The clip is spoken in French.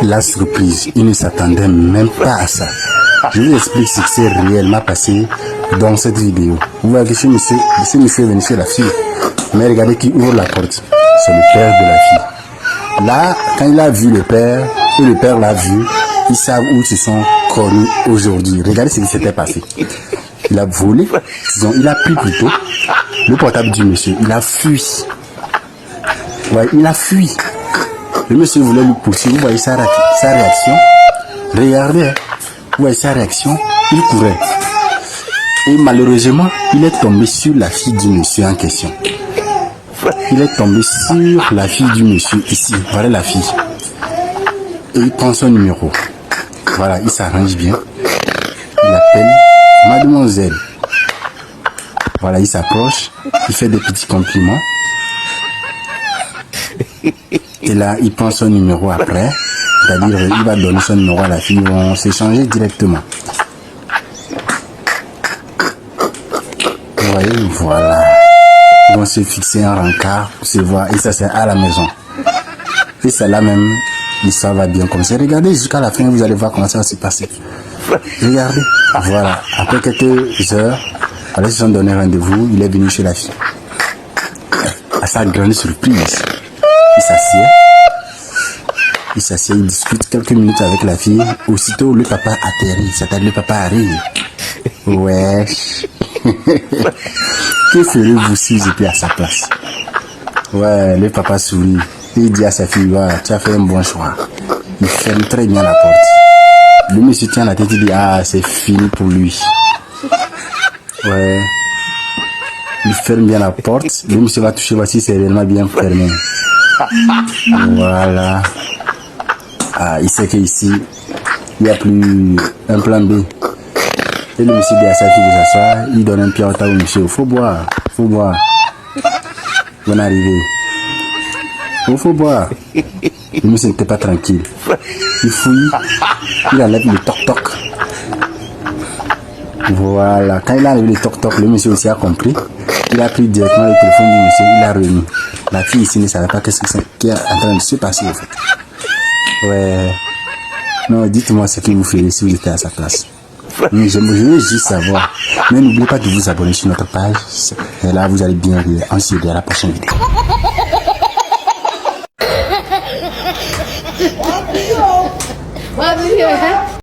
la surprise. Il ne s'attendait même pas à ça. Je vous explique ce qui s'est réellement passé dans cette vidéo. Vous voyez que ce monsieur est venu chez la fille. Mais regardez qui ouvre la porte. C'est le père de la fille. Là, quand il a vu le père, et le père l'a vu, ils savent où ils se sont connus aujourd'hui. Regardez ce qui s'était passé. Il a volé, il a pris plutôt le portable du monsieur. Il a fui. Ouais, il a fui. Le monsieur voulait lui poursuivre. Vous voyez sa réaction. Regardez. Vous voyez sa réaction. Il courait. Et malheureusement, il est tombé sur la fille du monsieur en question. Il est tombé sur la fille du monsieur ici. Voilà la fille. Et il prend son numéro. Voilà, il s'arrange bien. Il appelle mademoiselle. Voilà, il s'approche. Il fait des petits compliments. Et là, il prend son numéro après. C'est-à-dire, il va donner son numéro à la fille. Ils vont s'échanger directement. Vous voyez, voilà. Ils vont se fixer un rencard pour se voir. Et ça, c'est à la maison. Et c'est là même, l'histoire va bien commencer. Regardez jusqu'à la fin, vous allez voir comment ça va se passer. Regardez. Voilà. Après quelques heures, ils se sont donné rendez-vous. Il est venu chez la fille. À sa grande surprise, il s'assied, il discute quelques minutes avec la fille. Aussitôt, le papa atterrit. C'est-à-dire, le papa arrive. Wesh. Que ferez-vous si vous étiez à sa place? Ouais, le papa sourit. Il dit à sa fille, ouais, tu as fait un bon choix. Il ferme très bien la porte. Le monsieur tient la tête, il dit, ah, c'est fini pour lui. Ouais. Il ferme bien la porte. Le monsieur va toucher, voici, c'est réellement bien fermé. Voilà. Ah, il sait qu'ici, il n'y a plus un plan B. Et le monsieur dit à sa fille de s'asseoir, il donne un pied au monsieur. Faut boire, faut boire. Bonne arrivée. Faut boire. Le monsieur n'était pas tranquille. Il fouille, il enlève le toc-toc. Voilà. Quand il a enlevé le toc-toc, le monsieur aussi a compris. Il a pris directement le téléphone du monsieur, il l'a remis. La fille ici ne savait pas qu'est-ce qui est en train de se passer en fait. Ouais. Non, dites-moi ce que vous feriez si vous étiez à sa place. Je veux juste savoir. Mais n'oubliez pas de vous abonner sur notre page. Et là, vous allez bien rire. On se dit à la prochaine vidéo. What video, huh?